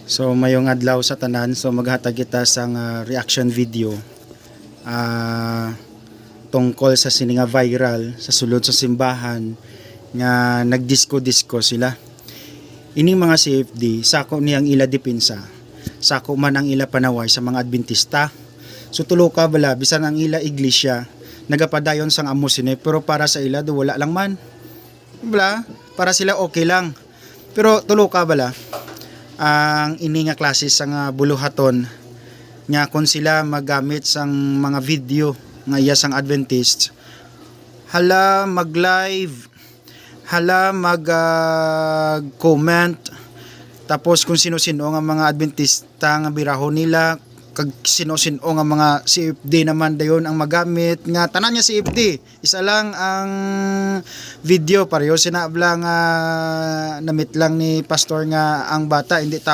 So mayong adlaw sa tanan, so maghatag kita sang reaction video tungkol sa sini nga viral sa sulod sa simbahan nga nagdisko-disko sila. Ining mga CFD sako niyang ila depensa, sako man ang ila panaway sa mga Adventista. So tulo ka bala bisan ang ila iglesia nagapadayon sang amo sini, pero para sa ila do wala lang man. Bala, para sila okay lang. Pero tulo ka bala ang ini nga klase sa nga buluhaton nga kung sila magamit sang mga video nga iya sang Adventist, hala mag live, hala mag comment, tapos kung sino-sino nga mga Adventista nga birahon nila, kag sino-sino nga mga CFD naman dayon ang magamit nga tanan niya CFD. Isa lang ang video, pareho sinabla nga namit lang ni pastor nga ang bata hindi